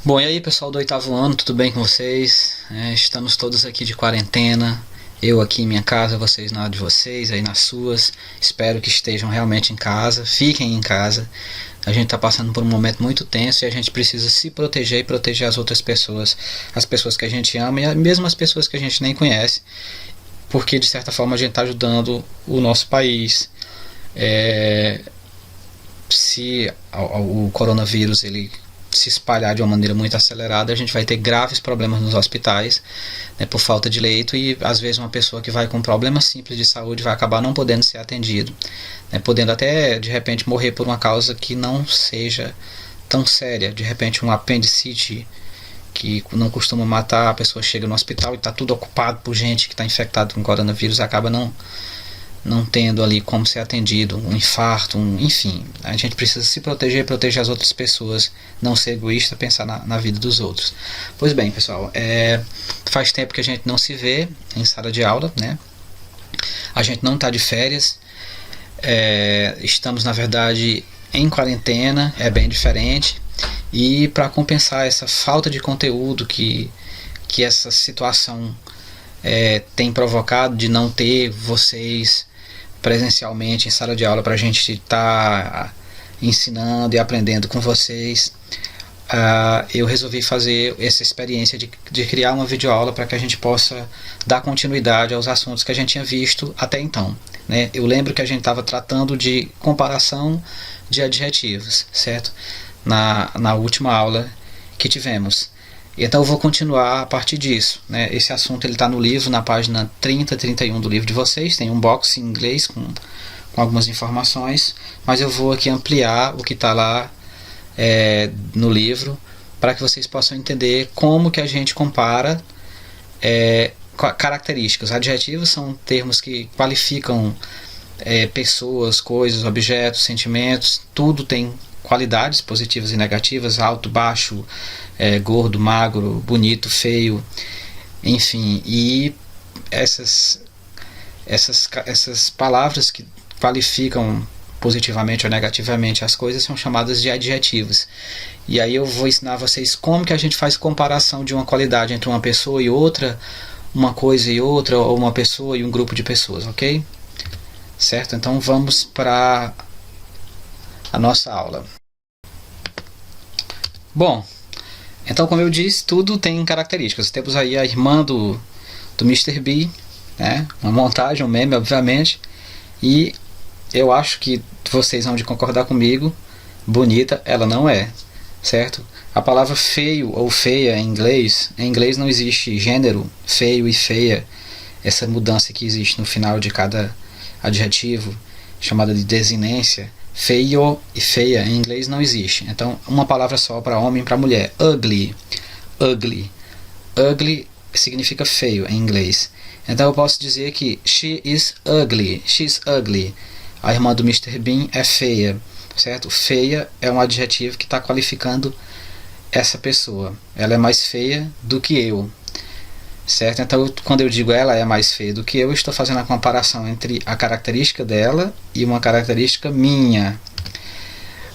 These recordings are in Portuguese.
Bom, e aí pessoal do oitavo ano, tudo bem com vocês? Estamos todos aqui de quarentena, eu aqui em minha casa, vocês na de vocês, aí nas suas. Espero que estejam realmente em casa, fiquem em casa. A gente está passando por um momento muito tenso e a gente precisa se proteger e proteger as outras pessoas, as pessoas que a gente ama e mesmo as pessoas que a gente nem conhece, porque de certa forma a gente está ajudando o nosso país. Se o coronavírus ele se espalhar de uma maneira muito acelerada, a gente vai ter graves problemas nos hospitais, né, por falta de leito, e às vezes uma pessoa que vai com problemas simples de saúde vai acabar não podendo ser atendido, né, podendo até de repente morrer por uma causa que não seja tão séria. De repente um apendicite que não costuma matar, a pessoa chega no hospital e está tudo ocupado por gente que está infectada com coronavírus, acaba não tendo ali como ser atendido, um infarto, enfim. A gente precisa se proteger, proteger as outras pessoas, não ser egoísta, pensar na vida dos outros. Pois bem, pessoal, faz tempo que a gente não se vê em sala de aula, né? A gente não está de férias, estamos na verdade em quarentena, é bem diferente, e para compensar essa falta de conteúdo que essa situação tem provocado, de não ter vocês presencialmente em sala de aula para a gente estar ensinando e aprendendo com vocês, eu resolvi fazer essa experiência de criar uma videoaula para que a gente possa dar continuidade aos assuntos que a gente tinha visto até então, né? Eu lembro que a gente estava tratando de comparação de adjetivos, certo? Na última aula que tivemos. Então eu vou continuar a partir disso, né? Esse assunto está no livro, na página 30, 31 do livro de vocês. Tem um box em inglês com algumas informações, mas eu vou aqui ampliar o que está lá no livro, para que vocês possam entender como que a gente compara características. Adjetivos são termos que qualificam pessoas, coisas, objetos, sentimentos. Tudo tem qualidades positivas e negativas: alto, baixo, gordo, magro, bonito, feio, enfim. E essas palavras que qualificam positivamente ou negativamente as coisas são chamadas de adjetivos. E aí eu vou ensinar vocês como que a gente faz comparação de uma qualidade entre uma pessoa e outra, uma coisa e outra, ou uma pessoa e um grupo de pessoas, ok? Certo? Então vamos para a nossa aula. Bom, então, como eu disse, tudo tem características. Temos aí a irmã do Mr. B, né? Uma montagem, um meme, obviamente. E eu acho que vocês vão de concordar comigo, bonita ela não é, certo? A palavra feio ou feia em inglês não existe gênero, feio e feia. Essa mudança que existe no final de cada adjetivo, chamada de desinência. Feio e feia em inglês não existe. Então, uma palavra só para homem e para mulher. Ugly. Ugly. Ugly significa feio em inglês. Então eu posso dizer que she is ugly. She's ugly. A irmã do Mr. Bean é feia, certo? Feia é um adjetivo que está qualificando essa pessoa. Ela é mais feia do que eu, certo? Então, quando eu digo ela é mais feia do que eu estou fazendo a comparação entre a característica dela e uma característica minha.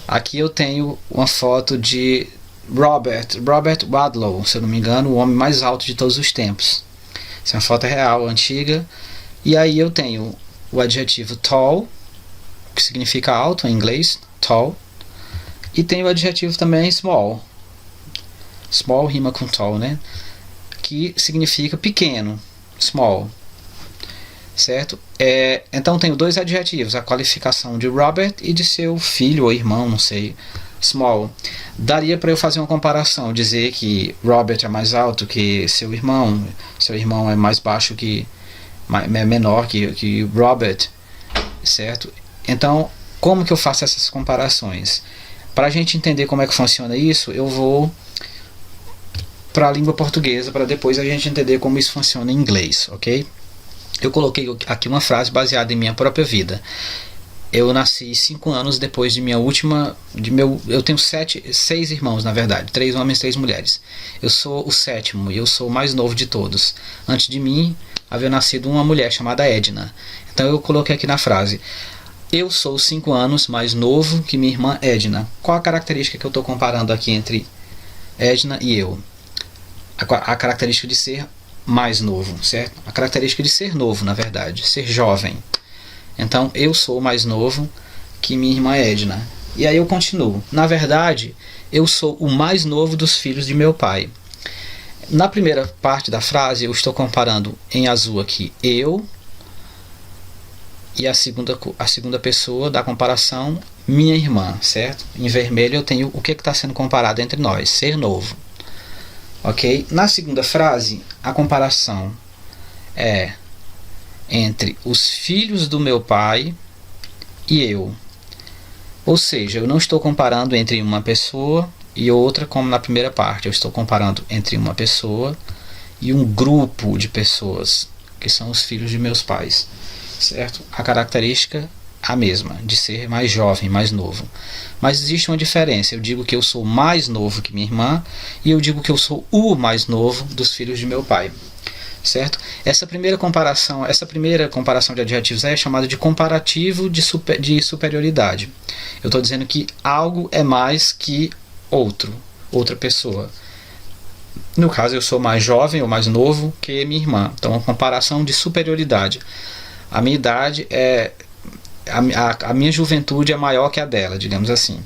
Aqui eu tenho uma foto de Robert Wadlow, se eu não me engano, o homem mais alto de todos os tempos. Essa é uma foto real, antiga. E aí eu tenho o adjetivo tall, que significa alto em inglês, tall. E tem o adjetivo também small. Small rima com tall, né? Que significa pequeno, small, certo? Então tenho dois adjetivos, a qualificação de Robert e de seu filho ou irmão, não sei, small. Daria para eu fazer uma comparação, dizer que Robert é mais alto que seu irmão é mais baixo é menor que Robert, certo? Então, como que eu faço essas comparações? Para a gente entender como é que funciona isso, eu vou para a língua portuguesa, para depois a gente entender como isso funciona em inglês, ok? Eu coloquei aqui uma frase baseada em minha própria vida. Eu nasci 5 anos depois de minha última... eu tenho 6 irmãos, na verdade. 3 homens, 3 mulheres. Eu sou o 7º e eu sou o mais novo de todos. Antes de mim, havia nascido uma mulher chamada Edna. Então eu coloquei aqui na frase: eu sou 5 anos mais novo que minha irmã Edna. Qual a característica que eu estou comparando aqui entre Edna e eu. A característica de ser mais novo, certo? A característica de ser novo, na verdade, ser jovem. Então, eu sou mais novo que minha irmã Edna. E aí eu continuo. Na verdade, eu sou o mais novo dos filhos de meu pai. Na primeira parte da frase, eu estou comparando em azul aqui eu, e a segunda pessoa da comparação, minha irmã, certo? Em vermelho eu tenho o que está sendo comparado entre nós, ser novo. Ok? Na segunda frase, a comparação é entre os filhos do meu pai e eu. Ou seja, eu não estou comparando entre uma pessoa e outra como na primeira parte. Eu estou comparando entre uma pessoa e um grupo de pessoas, que são os filhos de meus pais. Certo? A característica a mesma, de ser mais jovem, mais novo. Mas existe uma diferença. Eu digo que eu sou mais novo que minha irmã e eu digo que eu sou o mais novo dos filhos de meu pai. Certo? Essa primeira comparação de adjetivos é chamada de comparativo de superioridade. Eu estou dizendo que algo é mais que outra pessoa. No caso, eu sou mais jovem ou mais novo que minha irmã. Então, uma comparação de superioridade. A minha idade a minha juventude é maior que a dela, digamos assim.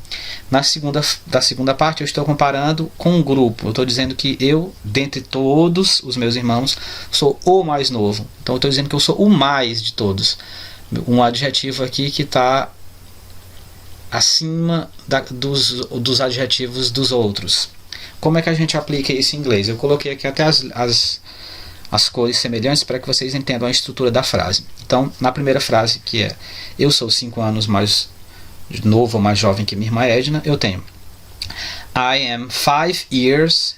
Da segunda parte, eu estou comparando com um grupo. Eu estou dizendo que eu, dentre todos os meus irmãos, sou o mais novo. Então, eu estou dizendo que eu sou o mais de todos. Um adjetivo aqui que está acima dos adjetivos dos outros. Como é que a gente aplica isso em inglês? Eu coloquei aqui até as cores semelhantes para que vocês entendam a estrutura da frase. Então, na primeira frase, que é eu sou 5 anos mais novo ou mais jovem que minha irmã Edna, eu tenho I am 5 years.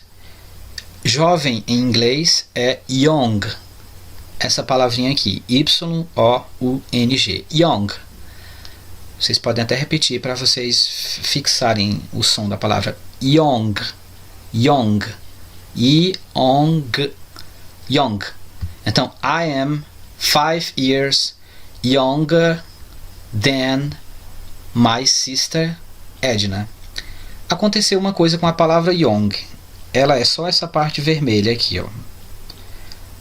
Jovem em inglês é young. Essa palavrinha aqui, Y-O-U-N-G, young. Vocês podem até repetir para vocês fixarem o som da palavra young. Young. I-O-N-G. Young. Então, I am 5 years younger than my sister Edna. Aconteceu uma coisa com a palavra young. Ela é só essa parte vermelha aqui, ó.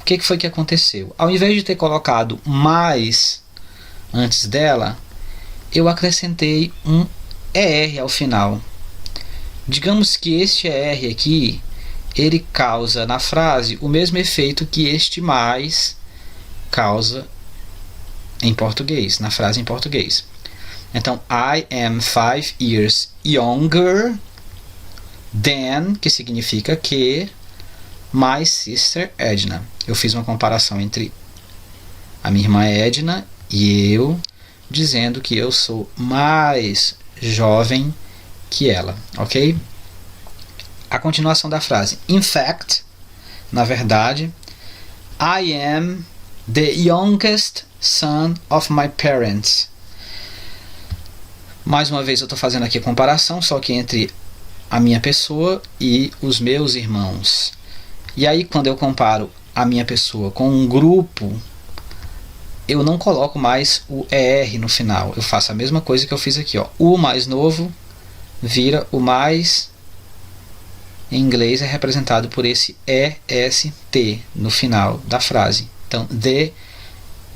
O que foi que aconteceu? Ao invés de ter colocado mais antes dela, eu acrescentei um ER ao final. Digamos que este ER aqui ele causa na frase o mesmo efeito que este mais causa em português, na frase em português. Então, I am 5 years younger than, que significa que, my sister Edna. Eu fiz uma comparação entre a minha irmã Edna e eu, dizendo que eu sou mais jovem que ela, ok? A continuação da frase. In fact, na verdade, I am the youngest son of my parents. Mais uma vez eu estou fazendo aqui a comparação, só que entre a minha pessoa e os meus irmãos. E aí, quando eu comparo a minha pessoa com um grupo, eu não coloco mais o ER no final. Eu faço a mesma coisa que eu fiz aqui, ó. O mais novo vira o mais. Em inglês é representado por esse EST no final da frase. Então, the,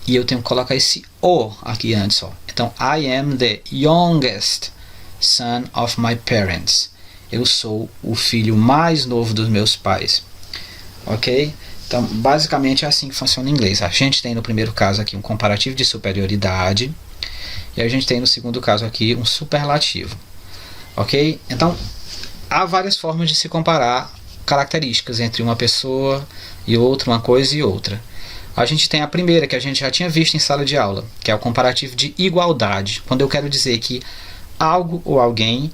e eu tenho que colocar esse O aqui antes, ó. Então, I am the youngest son of my parents. Eu sou o filho mais novo dos meus pais. Ok? Então, basicamente é assim que funciona em inglês. A gente tem no primeiro caso aqui um comparativo de superioridade. E a gente tem no segundo caso aqui um superlativo. Ok? Então, há várias formas de se comparar características entre uma pessoa e outra, uma coisa e outra. A gente tem a primeira, que a gente já tinha visto em sala de aula, que é o comparativo de igualdade. Quando eu quero dizer que algo ou alguém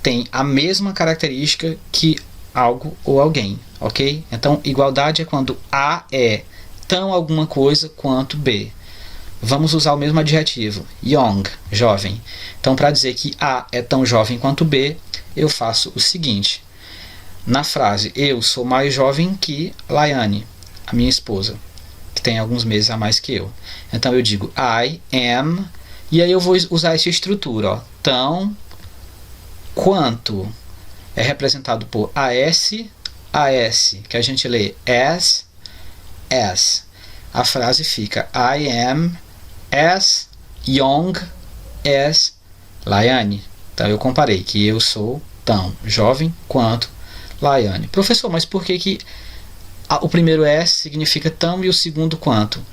tem a mesma característica que algo ou alguém, ok? Então, igualdade é quando A é tão alguma coisa quanto B. Vamos usar o mesmo adjetivo, young, jovem. Então, para dizer que A é tão jovem quanto B, eu faço o seguinte. Na frase, eu sou mais jovem que Laiane, a minha esposa, que tem alguns meses a mais que eu. Então, eu digo I am, e aí eu vou usar essa estrutura, ó, tão quanto. é representado por AS, que a gente lê as. A frase fica I am as young as Laiane. Então eu comparei que eu sou tão jovem quanto Laiane. Professor, mas por que o primeiro as significa tão e o segundo quanto?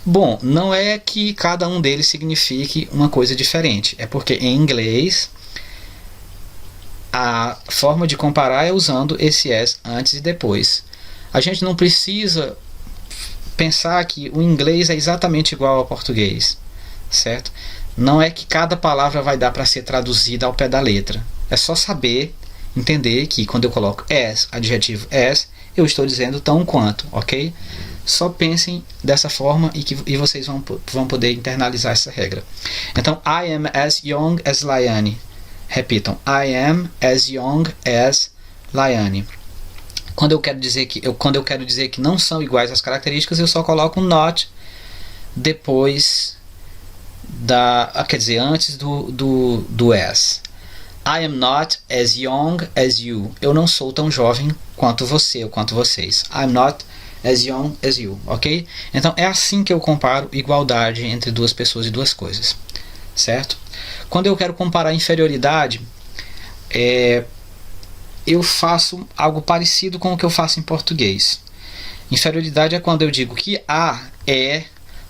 Bom, não é que cada um deles signifique uma coisa diferente. É porque em inglês a forma de comparar é usando esse as antes e depois. A gente não precisa pensar que o inglês é exatamente igual ao português, certo? Não é que cada palavra vai dar para ser traduzida ao pé da letra. É só saber, entender que quando eu coloco as, adjetivo as, eu estou dizendo tão quanto, ok? Só pensem dessa forma e vocês vão poder internalizar essa regra. Então, I am as young as Laiane. Repitam, I am as young as Laiane. Quando eu quero dizer que não são iguais as características, eu só coloco um not depois antes do as. I am not as young as you. Eu não sou tão jovem quanto você ou quanto vocês. I'm not as young as you, ok? Então é assim que eu comparo igualdade entre duas pessoas e duas coisas, certo? Quando eu quero comparar inferioridade, eu faço algo parecido com o que eu faço em português. Inferioridade é quando eu digo que A é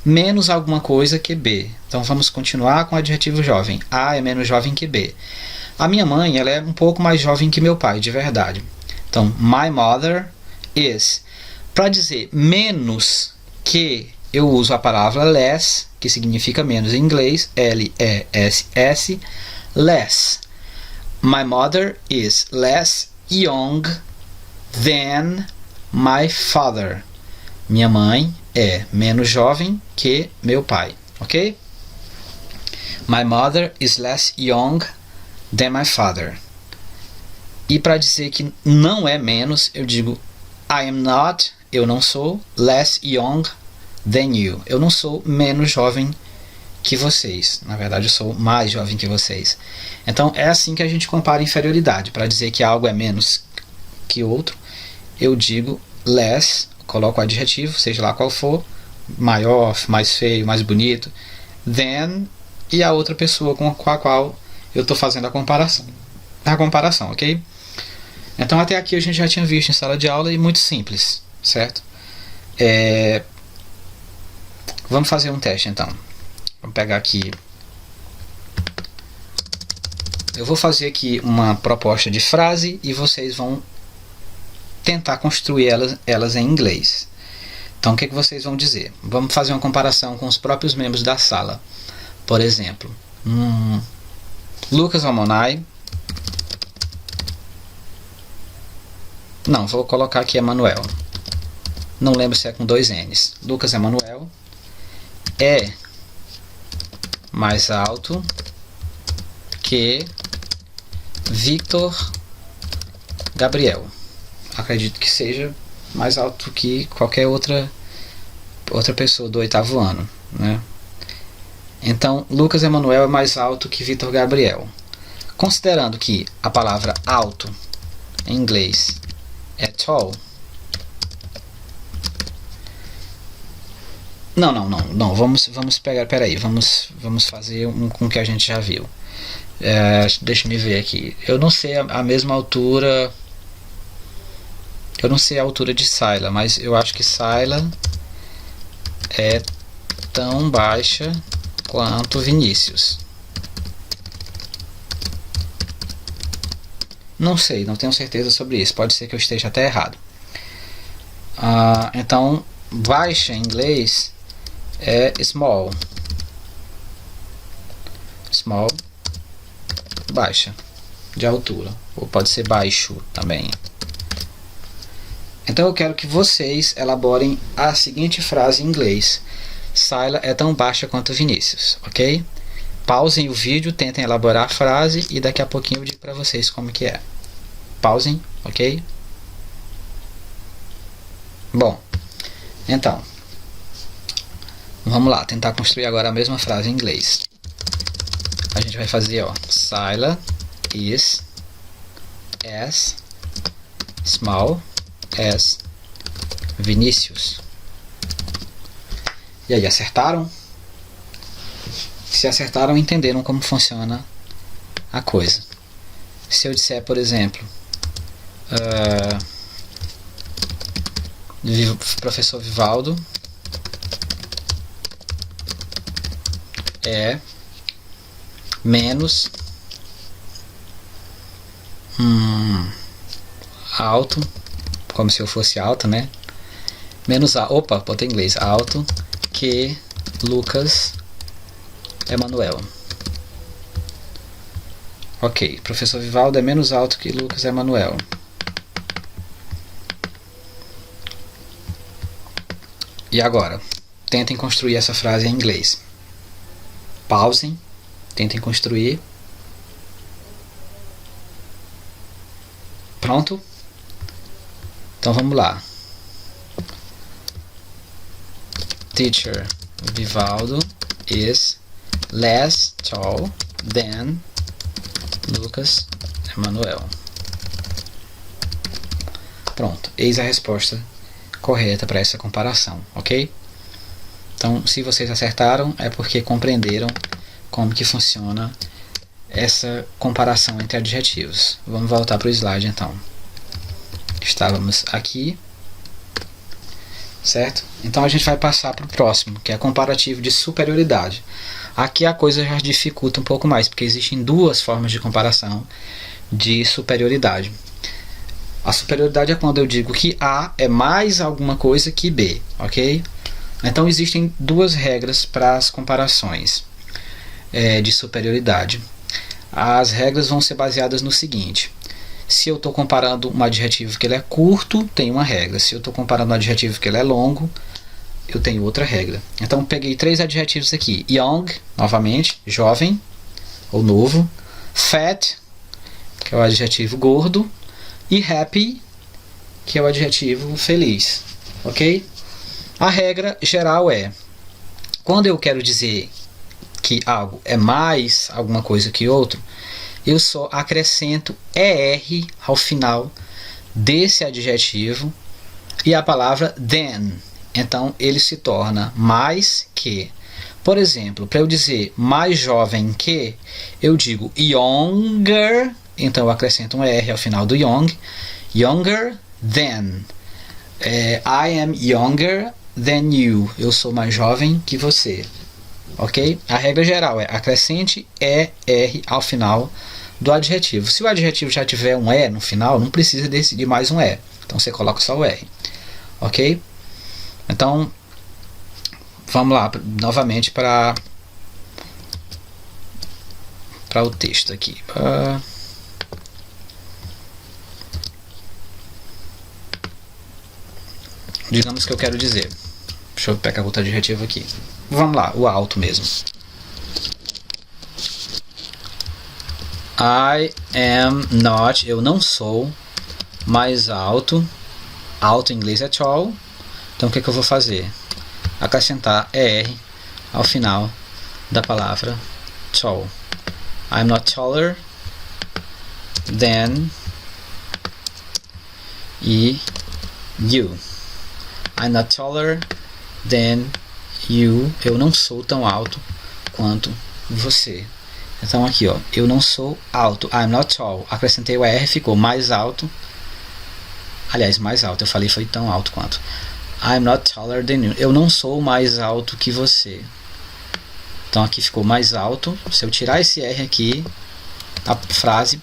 menos alguma coisa que B. Então vamos continuar com o adjetivo jovem. A é menos jovem que B. A minha mãe, ela é um pouco mais jovem que meu pai, de verdade. Então, my mother is. Para dizer menos que, eu uso a palavra less, que significa menos em inglês, L-E-S-S, less. My mother is less young than my father. Minha mãe é menos jovem que meu pai, ok? My mother is less young than my father. E para dizer que não é menos, eu digo I am not, eu não sou, less young than you. Eu não sou menos jovem que vocês. Na verdade, eu sou mais jovem que vocês. Então, é assim que a gente compara inferioridade. Para dizer que algo é menos que outro, eu digo less, coloco o adjetivo, seja lá qual for, maior, mais feio, mais bonito, than, e a outra pessoa com a qual eu estou fazendo a comparação, ok? Então, até aqui a gente já tinha visto em sala de aula e muito simples, certo? Vamos fazer um teste, então. Vamos pegar aqui. Eu vou fazer aqui uma proposta de frase e vocês vão tentar construir elas em inglês. Então, o que vocês vão dizer? Vamos fazer uma comparação com os próprios membros da sala. Por exemplo, Lucas Omonai. Não, vou colocar aqui Emanuel. Não lembro se é com 2 N's. Lucas Emanuel é mais alto que Victor Gabriel. Acredito que seja mais alto que qualquer outra pessoa do 8º ano, né? Então, Lucas Emanuel é mais alto que Victor Gabriel. Considerando que a palavra alto em inglês é tall. Não. Vamos pegar. Peraí, vamos fazer com o que a gente já viu. Deixa eu ver aqui. Eu não sei a mesma altura. Eu não sei a altura de Sayla, mas eu acho que Sayla é tão baixa quanto Vinícius. Não sei, não tenho certeza sobre isso. Pode ser que eu esteja até errado. Então, baixa em inglês é small. Small, baixa, de altura. Ou pode ser baixo também. Então eu quero que vocês elaborem a seguinte frase em inglês. Sayla é tão baixa quanto Vinícius, ok? Pausem o vídeo, tentem elaborar a frase e daqui a pouquinho eu digo para vocês como que é. Pausem, ok? Bom, então, vamos lá, tentar construir agora a mesma frase em inglês. A gente vai fazer, Sayla is as small as Vinícius. E aí, acertaram? Se acertaram, entenderam como funciona a coisa. Se eu disser, por exemplo, professor Vivaldo é menos alto, como se eu fosse alto, né? Menos alto, opa, botei em inglês, alto que Lucas Emanuel. Ok, professor Vivaldo é menos alto que Lucas Emanuel. E agora, tentem construir essa frase em inglês. Pausem, tentem construir. Pronto? Então vamos lá. Teacher Vivaldo is less tall than Lucas Emanuel. Pronto, eis a resposta correta para essa comparação, ok? Então, se vocês acertaram, é porque compreenderam como que funciona essa comparação entre adjetivos. Vamos voltar para o slide, então. Estávamos aqui, certo? Então, a gente vai passar para o próximo, que é comparativo de superioridade. Aqui a coisa já dificulta um pouco mais, porque existem duas formas de comparação de superioridade. A superioridade é quando eu digo que A é mais alguma coisa que B, ok? Então existem duas regras para as comparações de superioridade. As regras vão ser baseadas no seguinte: se eu estou comparando um adjetivo que ele é curto, tem uma regra. Se eu estou comparando um adjetivo que ele é longo, eu tenho outra regra. Então peguei 3 adjetivos aqui: young, novamente, jovem ou novo; fat, que é o adjetivo gordo; e happy, que é o adjetivo feliz, ok? A regra geral é: quando eu quero dizer que algo é mais alguma coisa que outro, eu só acrescento ER ao final desse adjetivo e a palavra than. Então ele se torna mais que. Por exemplo, para eu dizer mais jovem que, eu digo younger, então eu acrescento um ER ao final do young. Younger than. I am younger than you. Eu sou mais jovem que você. Ok? A regra geral é: acrescente ER ao final do adjetivo. Se o adjetivo já tiver um E no final, não precisa de mais um E. Então você coloca só o R. Ok? Então, vamos lá novamente para o texto aqui. Digamos que eu quero dizer. Deixa eu pegar outro adjetivo aqui. Vamos lá, o alto mesmo. I am not, eu não sou mais alto. Alto em inglês é tall. Então o que eu vou fazer? Acrescentar ER ao final da palavra tall. I'm not taller than you. I'm not taller than you. Eu não sou tão alto quanto você. Então aqui, ó, eu não sou alto. I'm not tall. Acrescentei o ER, ficou mais alto. Aliás, mais alto. Eu falei foi tão alto quanto. I'm not taller than you. Eu não sou mais alto que você. Então aqui ficou mais alto. Se eu tirar esse R aqui, a frase,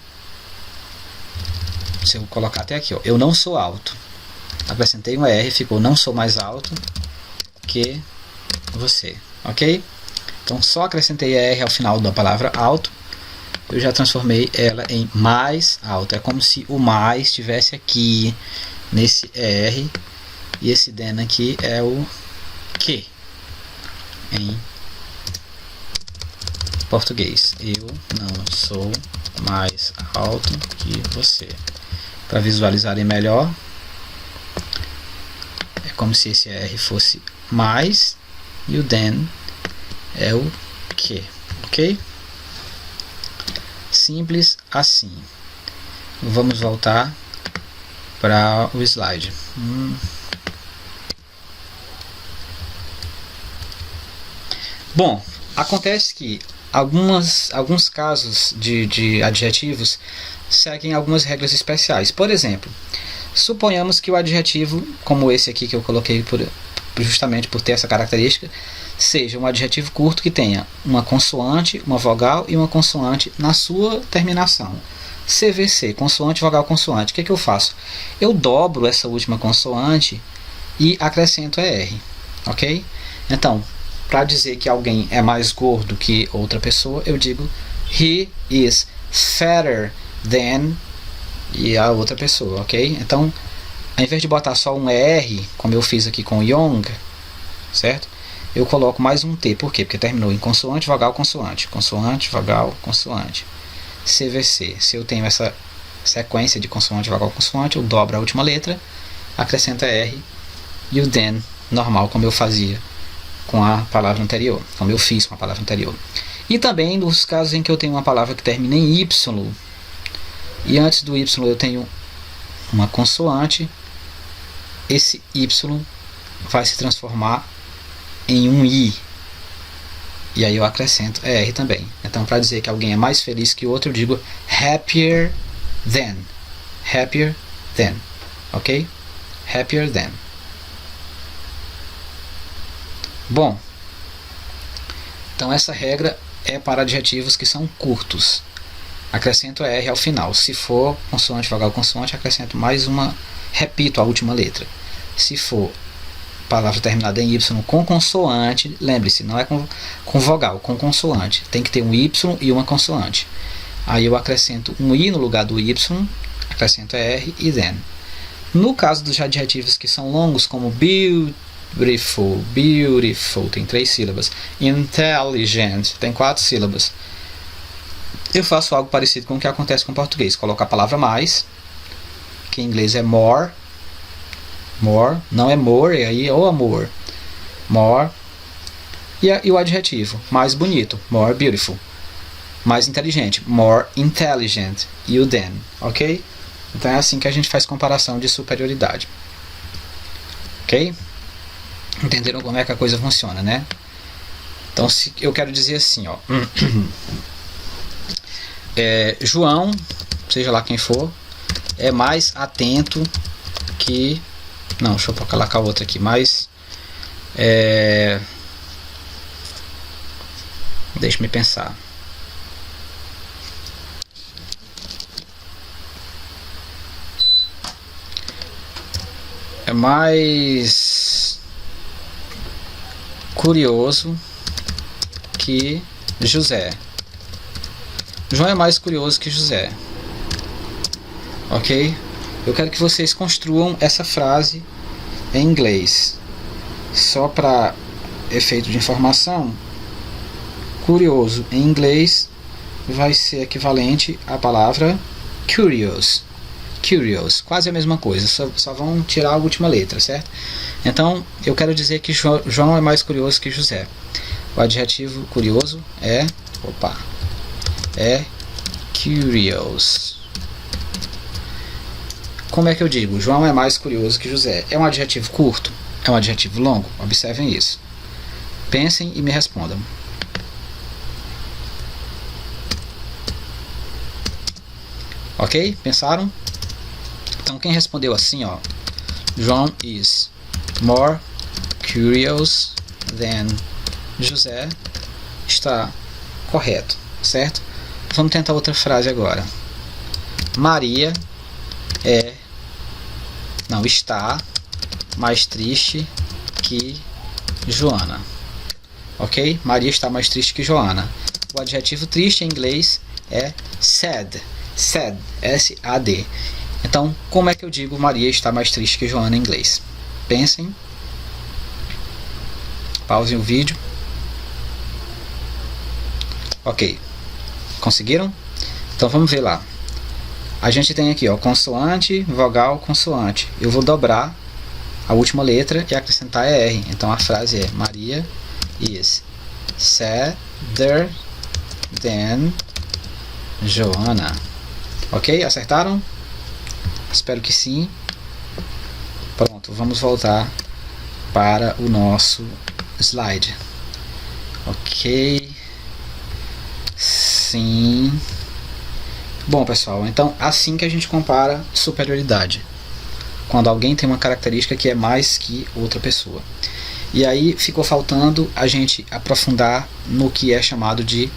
se eu colocar até aqui, ó, eu não sou alto. Acrescentei um R, ficou não sou mais alto que você. Ok? Então só acrescentei R ao final da palavra alto, eu já transformei ela em mais alto. É como se o mais estivesse aqui nesse R e esse than aqui é o que em português. Eu não sou mais alto que você. Para visualizarem melhor, é como se esse R fosse mais e o than é o que, ok? Simples assim. Vamos voltar para o slide. Bom, acontece que alguns casos de adjetivos seguem algumas regras especiais. Por exemplo, suponhamos que o adjetivo, como esse aqui que eu coloquei justamente por ter essa característica, seja um adjetivo curto que tenha uma consoante, uma vogal e uma consoante na sua terminação. CVC, consoante, vogal, consoante. O que eu faço? Eu dobro essa última consoante e acrescento ER, ok? Então, para dizer que alguém é mais gordo que outra pessoa, eu digo he is fatter than e a outra pessoa, ok? Então, ao invés de botar só um ER, como eu fiz aqui com Young, certo? Eu coloco mais um T. Por quê? Porque terminou em consoante, vogal, consoante. Consoante, vogal, consoante. CVC. Se eu tenho essa sequência de consoante, vogal, consoante, eu dobro a última letra, acrescento R e o then normal, como eu fazia com a palavra anterior, como eu fiz com a palavra anterior. E também nos casos em que eu tenho uma palavra que termina em Y e antes do Y eu tenho uma consoante, esse Y vai se transformar em um I. E aí eu acrescento ER também. Então, para dizer que alguém é mais feliz que o outro, eu digo happier than. Happier than. Ok? Happier than. Bom, então essa regra é para adjetivos que são curtos. Acrescento ER ao final. Se for consoante, vogal, consoante, acrescento mais uma, repito a última letra. Se for palavra terminada em Y com consoante, lembre-se, não é com vogal, com consoante. Tem que ter um Y e uma consoante. Aí eu acrescento um I no lugar do Y, acrescento ER e then. No caso dos adjetivos que são longos, como beautiful, beautiful, tem 3 sílabas. Intelligent, tem 4 sílabas. Eu faço algo parecido com o que acontece com o português. Coloco a palavra mais, que em inglês é more. More, não é more, é aí ou amor. More. E o adjetivo, mais bonito, more beautiful. Mais inteligente, more intelligent. E o then, ok? Então é assim que a gente faz comparação de superioridade. Ok? Entenderam como é que a coisa funciona, né? Então se eu quero dizer assim, ó. João, seja lá quem for, é mais atento que... Não, deixa eu colocar outra aqui, mas... Deixa-me pensar. É mais curioso que José. João é mais curioso que José. Ok? Eu quero que vocês construam essa frase em inglês. Só para efeito de informação, curioso em inglês vai ser equivalente à palavra curious. Curious, quase a mesma coisa, só vão tirar a última letra, certo? Então, eu quero dizer que João é mais curioso que José. O adjetivo curioso é curious. Como é que eu digo? João é mais curioso que José. É um adjetivo curto? É um adjetivo longo? Observem isso. Pensem e me respondam. Ok? Pensaram? Então quem respondeu assim, ó, João is more curious than José, está correto, certo? Vamos tentar outra frase agora. Maria está mais triste que Joana. Ok? Maria está mais triste que Joana. O adjetivo triste em inglês é sad. Sad, S-A-D. Então, como é que eu digo Maria está mais triste que Joana em inglês? Pensem. Pausem o vídeo. Ok. Conseguiram? Então vamos ver lá. A gente tem aqui, ó, consoante, vogal, consoante. Eu vou dobrar a última letra e acrescentar ER. Então a frase é Maria is sadder than Joanna. Ok? Acertaram? Espero que sim. Pronto, vamos voltar para o nosso slide. Ok. Sim. Bom, pessoal, então assim que a gente compara superioridade. Quando alguém tem uma característica que é mais que outra pessoa. E aí ficou faltando a gente aprofundar no que é chamado de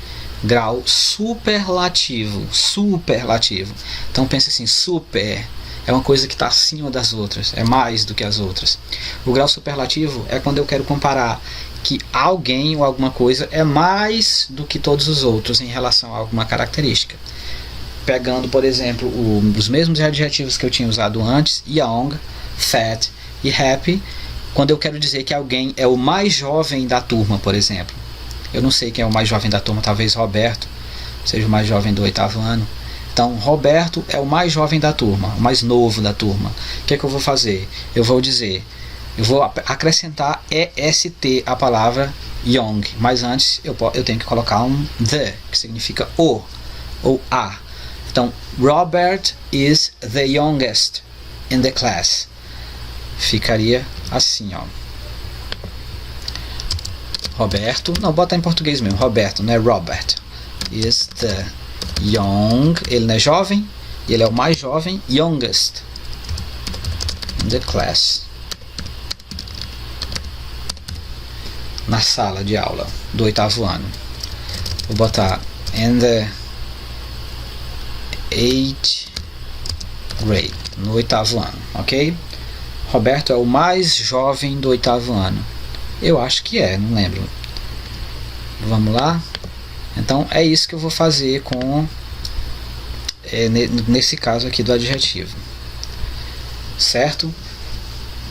grau superlativo. Superlativo. Então pense assim, super é uma coisa que está acima das outras, é mais do que as outras. O grau superlativo é quando eu quero comparar que alguém ou alguma coisa é mais do que todos os outros em relação a alguma característica. Pegando, por exemplo, os mesmos adjetivos que eu tinha usado antes, young, fat e happy, quando eu quero dizer que alguém é o mais jovem da turma, por exemplo. Eu não sei quem é o mais jovem da turma, talvez Roberto seja o mais jovem do 8º ano. Então, Roberto é o mais jovem da turma, o mais novo da turma. O que é que eu vou fazer? Eu vou dizer, eu vou acrescentar EST à palavra young, mas antes eu tenho que colocar um the, que significa o ou a. Então, Robert is the youngest in the class. Ficaria assim, ó. Roberto, não, bota em português mesmo, Roberto, não é Robert. Is the young, ele não é jovem, ele é o mais jovem, youngest in the class. Na sala de aula do 8º ano. Vou botar in the 8th grade, no 8º ano, ok? Roberto é o mais jovem do 8º ano. Eu acho que é, não lembro. Vamos lá? Então é isso que eu vou fazer com nesse caso aqui do adjetivo. Certo?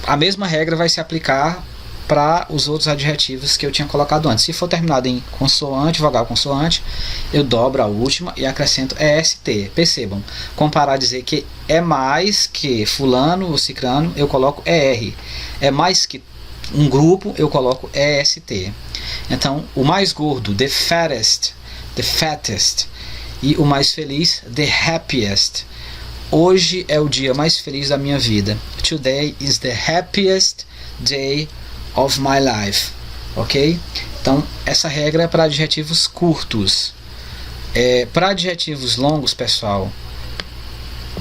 A mesma regra vai se aplicar para os outros adjetivos que eu tinha colocado antes. Se for terminado em consoante, vogal consoante, eu dobro a última e acrescento EST. Percebam, comparar dizer que é mais que fulano ou cicrano, eu coloco ER. É mais que um grupo, eu coloco EST. Então, o mais gordo, the fattest. E o mais feliz, the happiest. Hoje é o dia mais feliz da minha vida. Today is the happiest day of my life. Ok? Então, essa regra é para adjetivos curtos. Para adjetivos longos, pessoal,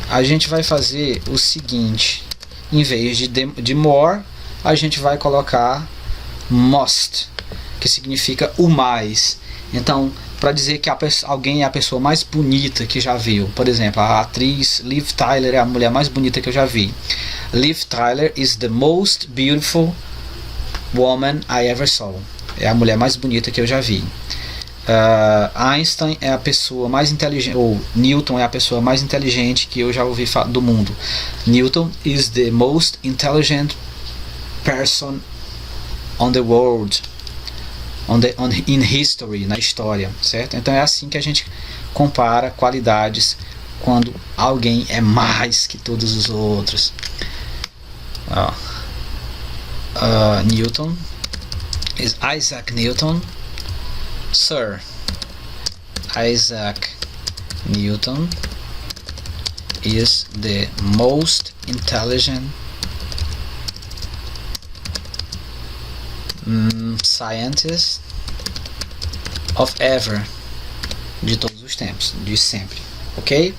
a gente vai fazer o seguinte. Em vez de more, a gente vai colocar most, que significa o mais. Então, para dizer que alguém é a pessoa mais bonita que já viu. Por exemplo, a atriz Liv Tyler é a mulher mais bonita que eu já vi. Liv Tyler is the most beautiful woman I ever saw. É a mulher mais bonita que eu já vi. Einstein é a pessoa mais inteligente, ou Newton é a pessoa mais inteligente que eu já ouvi falar do mundo. Newton is the most intelligent person on the world. In history, na história, certo? Então é assim que a gente compara qualidades quando alguém é mais que todos os outros. Newton is Isaac Newton. Sir Isaac Newton is the most intelligent scientist of ever, de todos os tempos, de sempre, ok?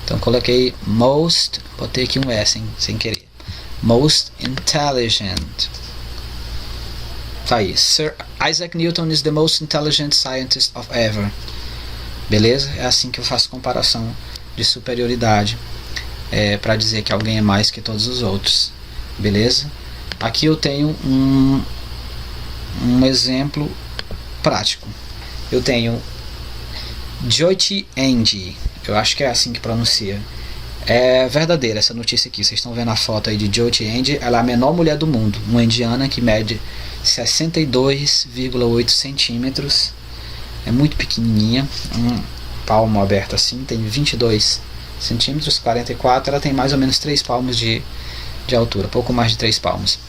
Então coloquei most, botei aqui um S sem querer, most intelligent, tá aí, Sir Isaac Newton is the most intelligent scientist of ever, beleza? É assim que eu faço comparação de superioridade, para dizer que alguém é mais que todos os outros, beleza? Aqui eu tenho um exemplo prático. Eu tenho Jyoti Angie, eu acho que é assim que pronuncia. É verdadeira essa notícia aqui. Vocês estão vendo a foto aí de Jyoti Angie. Ela é a menor mulher do mundo, uma indiana que mede 62,8 centímetros. É muito pequenininha, um palmo aberto assim, tem 22 centímetros, 44. Ela tem mais ou menos 3 palmos de altura, pouco mais de 3 palmos.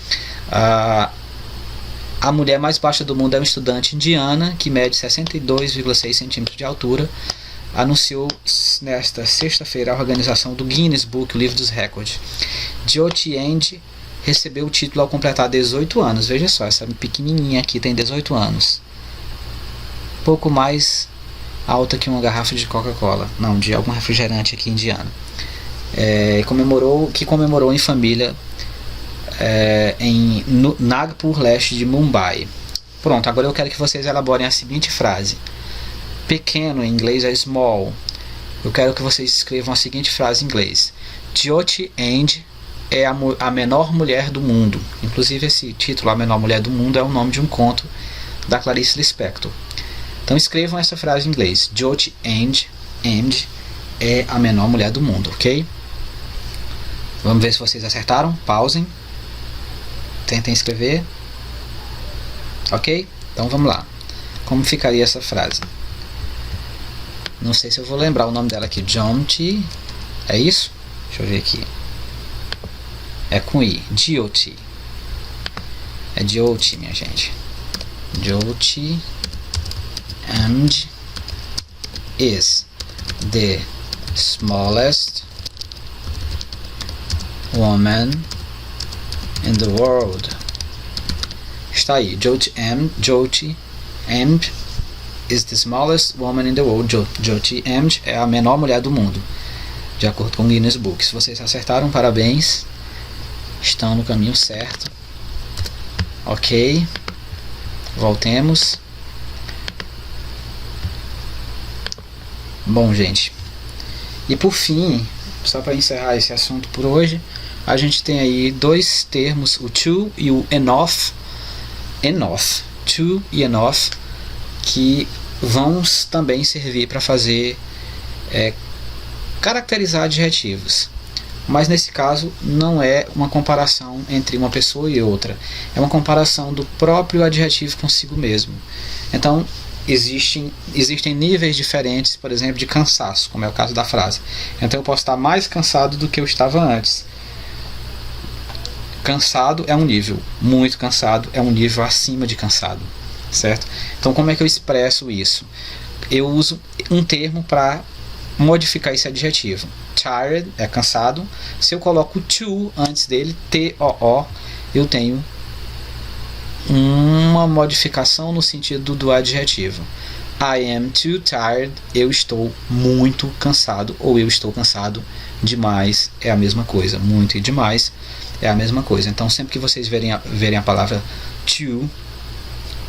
A mulher mais baixa do mundo é uma estudante indiana que mede 62,6 centímetros de altura. anunciou nesta sexta-feira a organização do Guinness Book, o livro dos recordes. Jyoti End recebeu o título ao completar 18 anos. Veja só, essa pequenininha aqui tem 18 anos. Pouco mais alta que uma garrafa de Coca-Cola. Não, de algum refrigerante aqui indiano. Comemorou em família em Nagpur, leste de Mumbai. Pronto, agora eu quero que vocês elaborem a seguinte frase. Pequeno em inglês é small. Eu quero que vocês escrevam a seguinte frase em inglês. Jyoti End é a menor mulher do mundo. Inclusive esse título, A Menor Mulher do Mundo, é o nome de um conto da Clarice Lispector. Então escrevam essa frase em inglês. Jyoti End é a menor mulher do mundo, ok? Vamos ver se vocês acertaram. Pausem. Tentem escrever. Ok? Então vamos lá. Como ficaria essa frase? Não sei se eu vou lembrar o nome dela aqui. Jyoti. É isso? Deixa eu ver aqui. É com I. Jyoti. É Jyoti, minha gente. Jyoti End is the smallest woman in the world. Está aí. Jyoti End is the smallest woman in the world. Jyoti End é a menor mulher do mundo, de acordo com o Guinness Book. Se vocês acertaram, parabéns. Estão no caminho certo. Ok. Voltemos. Bom, gente. E por fim, só para encerrar esse assunto por hoje, a gente tem aí dois termos, o to e o enough. To e enough, que vão também servir para fazer caracterizar adjetivos. Mas nesse caso não é uma comparação entre uma pessoa e outra, é uma comparação do próprio adjetivo consigo mesmo. Então existem níveis diferentes, por exemplo, de cansaço, como é o caso da frase. Então eu posso estar mais cansado do que eu estava antes. Cansado é um nível, muito cansado é um nível acima de cansado, certo? Então como é que eu expresso isso? Eu uso um termo para modificar esse adjetivo. Tired é cansado. Se eu coloco to antes dele, T-O-O, eu tenho uma modificação no sentido do adjetivo. I am too tired, eu estou muito cansado, ou eu estou cansado demais, é a mesma coisa. Muito e demais é a mesma coisa. Então sempre que vocês verem a palavra too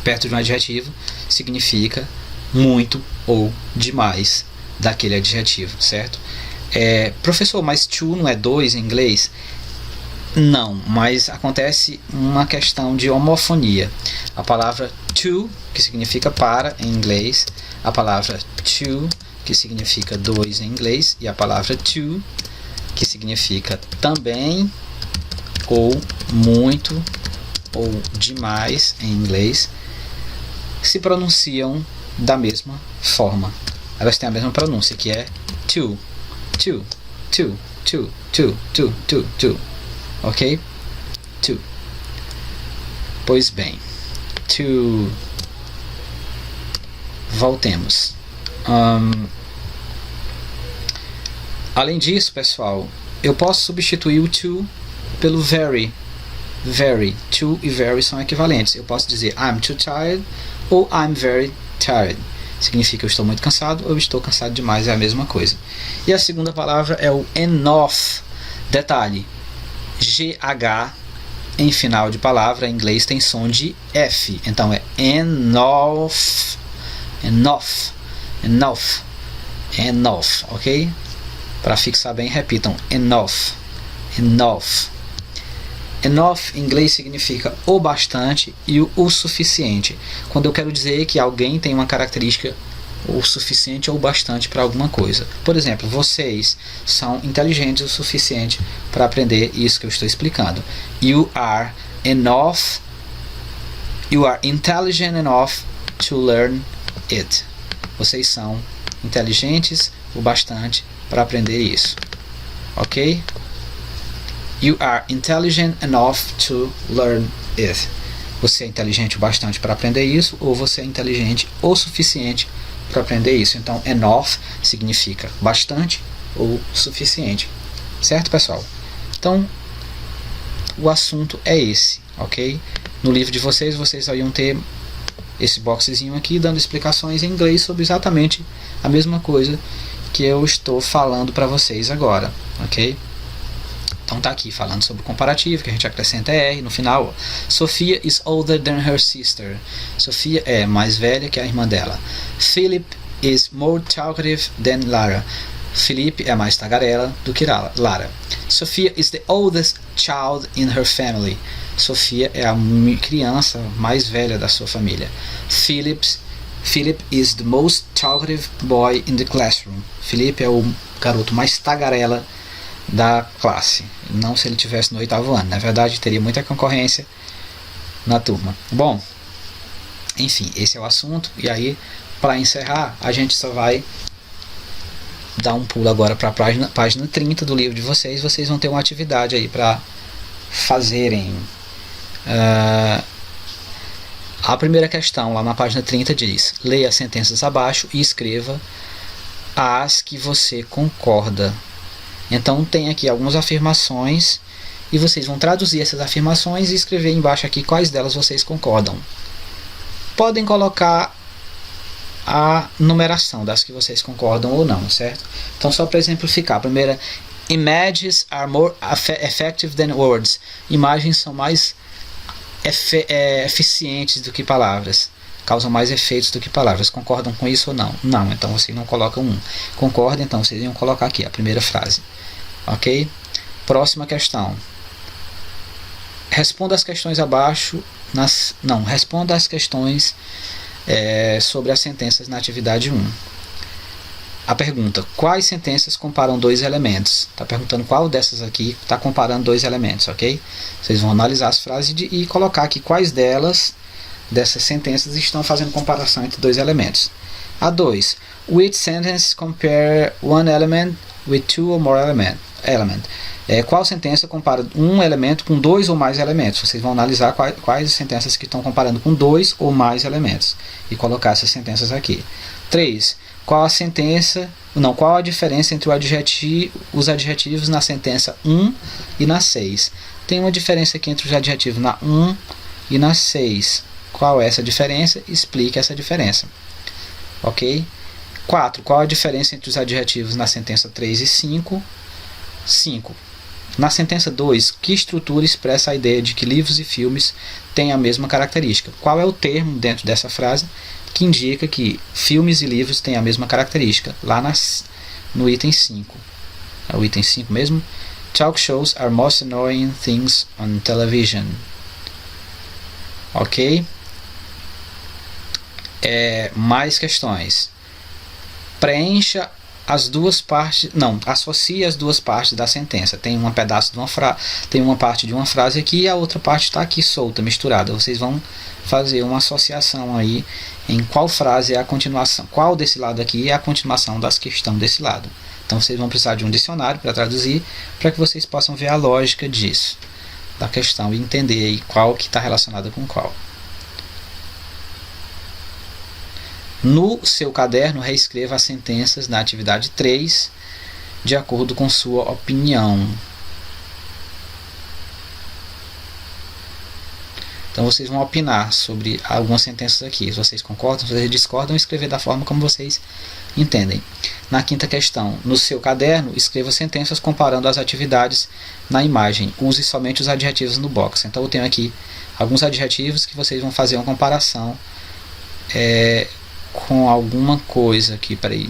perto de um adjetivo, significa muito ou demais daquele adjetivo, certo? Professor, mas to não é dois em inglês? Não, mas acontece uma questão de homofonia. A palavra to, que significa para em inglês, a palavra to, que significa dois em inglês, e a palavra to, que significa também, ou muito, ou demais em inglês, se pronunciam da mesma forma. Elas têm a mesma pronúncia, que é to. Ok? To. Pois bem, to. Voltemos. Além disso, pessoal, eu posso substituir o to pelo very. To e very são equivalentes. Eu posso dizer I'm too tired ou I'm very tired. Significa eu estou muito cansado ou eu estou cansado demais, é a mesma coisa. E a segunda palavra é o enough. Detalhe, GH em final de palavra em inglês tem som de F. Então é enough, ok? Para fixar bem, repitam, enough. Enough em inglês significa o bastante e o suficiente. Quando eu quero dizer que alguém tem uma característica o suficiente ou bastante para alguma coisa. Por exemplo, vocês são inteligentes o suficiente para aprender isso que eu estou explicando. You are intelligent enough to learn it. Vocês são inteligentes o bastante para aprender isso. Ok? You are intelligent enough to learn it. Você é inteligente o bastante para aprender isso, ou você é inteligente o suficiente para aprender isso. Então, enough significa bastante ou suficiente. Certo, pessoal? Então, o assunto é esse, ok? No livro de vocês iam ter esse boxezinho aqui dando explicações em inglês sobre exatamente a mesma coisa que eu estou falando para vocês agora, ok? Então tá aqui falando sobre o comparativo, que a gente acrescenta R no final. Sophia is older than her sister. Sophia é mais velha que a irmã dela. Philip is more talkative than Lara. Felipe é mais tagarela do que Lara. Sophia is the oldest child in her family. Sophia é a criança mais velha da sua família. Philip is the most talkative boy in the classroom. Felipe é o garoto mais tagarela da classe. Não se ele tivesse no 8º ano. Na verdade, teria muita concorrência na turma. Bom, enfim, esse é o assunto. E aí, para encerrar, a gente só vai dar um pulo agora para a página 30 do livro de vocês. Vocês vão ter uma atividade aí para fazerem. A primeira questão lá na página 30 diz: leia as sentenças abaixo e escreva as que você concorda. Então tem aqui algumas afirmações e vocês vão traduzir essas afirmações e escrever embaixo aqui quais delas vocês concordam. Podem colocar a numeração das que vocês concordam ou não, certo? Então, só para exemplificar, a primeira: images are more effective than words. Imagens são mais eficientes do que palavras, causam mais efeitos do que palavras. Concordam com isso ou não? Não, então vocês não colocam um. Concordam, então vocês iam colocar aqui a primeira frase, ok? Próxima questão: responda as questões abaixo responda as questões sobre as sentenças na atividade 1. A pergunta: quais sentenças comparam dois elementos? Está perguntando qual dessas aqui está comparando dois elementos, ok? Vocês vão analisar as frases e colocar aqui quais dessas sentenças estão fazendo comparação entre dois elementos. A 2. Which sentence compare one element with two or more element? Qual sentença compara um elemento com dois ou mais elementos? Vocês vão analisar quais sentenças que estão comparando com dois ou mais elementos e colocar essas sentenças aqui. 3. Qual a diferença entre os adjetivos na sentença 1 e na 6? Tem uma diferença aqui entre os adjetivos na 1 e na 6. Qual é essa diferença? Explique essa diferença. Ok? 4. Qual a diferença entre os adjetivos na sentença 3 e 5? 5. Na sentença 2, que estrutura expressa a ideia de que livros e filmes têm a mesma característica? Qual é o termo dentro dessa frase que indica que filmes e livros têm a mesma característica? Lá no item 5. É o item 5 mesmo? Talk shows are most annoying things on television. Ok? Mais questões. Preencha as duas partes, associe as duas partes da sentença. Tem uma parte de uma frase aqui e a outra parte está aqui solta, misturada. Vocês vão fazer uma associação aí em qual frase é a continuação, qual desse lado aqui é a continuação das que estão desse lado. Então vocês vão precisar de um dicionário para traduzir, para que vocês possam ver a lógica disso, da questão, e entender aí qual que está relacionada com qual. No seu caderno, reescreva as sentenças na atividade 3, de acordo com sua opinião. Então vocês vão opinar sobre algumas sentenças aqui. Se vocês concordam, se vocês discordam, escrever da forma como vocês entendem. Na quinta questão, no seu caderno, escreva sentenças comparando as atividades na imagem. Use somente os adjetivos no box. Então eu tenho aqui alguns adjetivos que vocês vão fazer uma comparação com alguma coisa aqui. Peraí,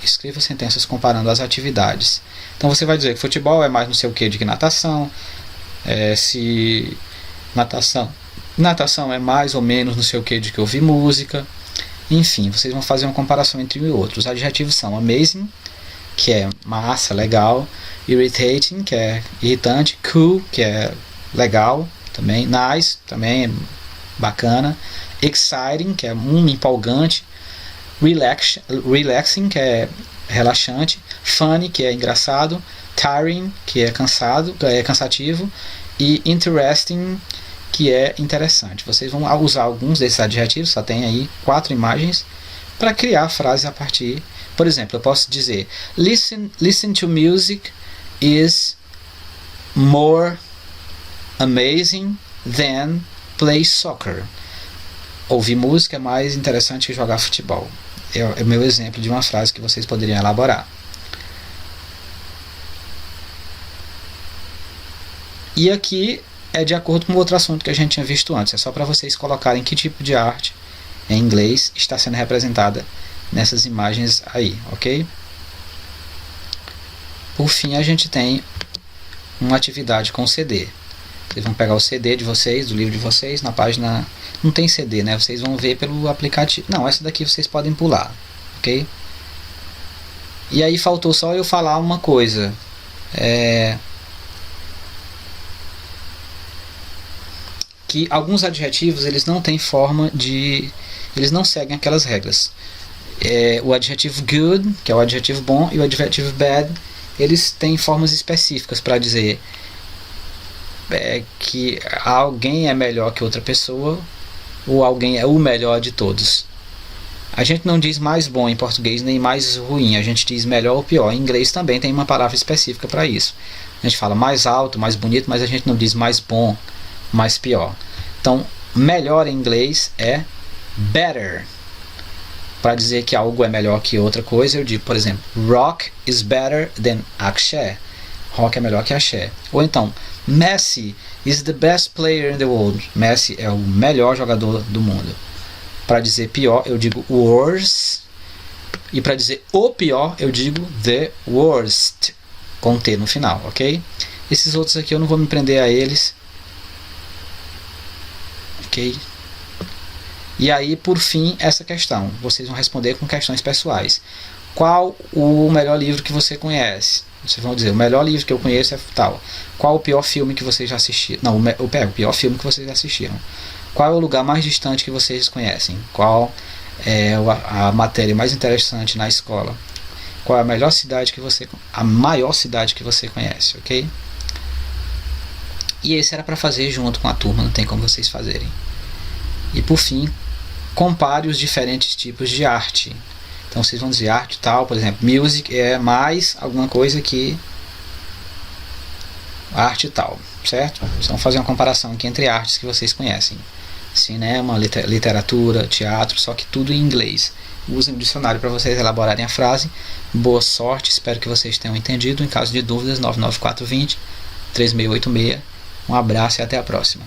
escreva sentenças comparando as atividades. Então você vai dizer que futebol é mais não sei o que do que natação. Se natação é mais ou menos não sei o que do que ouvir música. Enfim, vocês vão fazer uma comparação entre um e outro. Os adjetivos são amazing, que é massa, legal; irritating, que é irritante; cool, que é legal também; nice, também é bacana; exciting, que é empolgante; relaxing, que é relaxante; funny, que é engraçado; tiring, que é cansativo; e interesting, que é interessante. Vocês vão usar alguns desses adjetivos, só tem aí 4 imagens, para criar frases a partir. Por exemplo, eu posso dizer: listen to music is more amazing than play soccer. Ouvir música é mais interessante que jogar futebol. É o meu exemplo de uma frase que vocês poderiam elaborar. E aqui é de acordo com outro assunto que a gente tinha visto antes. É só para vocês colocarem que tipo de arte em inglês está sendo representada nessas imagens aí, ok? Por fim, a gente tem uma atividade com CD. Vocês vão pegar o CD de vocês, do livro de vocês, na página... Não tem CD, né? Vocês vão ver pelo aplicativo. Não, essa daqui vocês podem pular, ok? E aí faltou só eu falar uma coisa. Que alguns adjetivos, eles não têm forma de... Eles não seguem aquelas regras. O adjetivo good, que é o adjetivo bom, e o adjetivo bad, eles têm formas específicas para dizer que alguém é melhor que outra pessoa, ou alguém é o melhor de todos. A gente não diz mais bom em português, nem mais ruim, a gente diz melhor ou pior. Em inglês também tem uma palavra específica para isso. A gente fala mais alto, mais bonito, mas a gente não diz mais bom, mais pior. Então, melhor em inglês é better. Para dizer que algo é melhor que outra coisa, eu digo, por exemplo, rock is better than axé. Rock é melhor que axé. Ou então, Messi is the best player in the world. Messi é o melhor jogador do mundo. Para dizer pior, eu digo worse. E para dizer o pior, eu digo the worst, com T no final, ok? Esses outros aqui eu não vou me prender a eles. Ok? E aí, por fim, essa questão. Vocês vão responder com questões pessoais. Qual o melhor livro que você conhece? Vocês vão dizer, o melhor livro que eu conheço é tal. Qual o pior filme que vocês já assistiram? Não, o pior filme que vocês já assistiram. Qual é o lugar mais distante que vocês conhecem? Qual é a matéria mais interessante na escola? Qual é a melhor cidade que você... A maior cidade que você conhece, ok? E esse era para fazer junto com a turma, não tem como vocês fazerem. E por fim, compare os diferentes tipos de arte. Então vocês vão dizer arte tal, por exemplo, music é mais alguma coisa que arte tal, certo? Vocês vão fazer uma comparação aqui entre artes que vocês conhecem. Cinema, literatura, teatro, só que tudo em inglês. Usem o dicionário para vocês elaborarem a frase. Boa sorte, espero que vocês tenham entendido. Em caso de dúvidas, 99420 3686. Um abraço e até a próxima.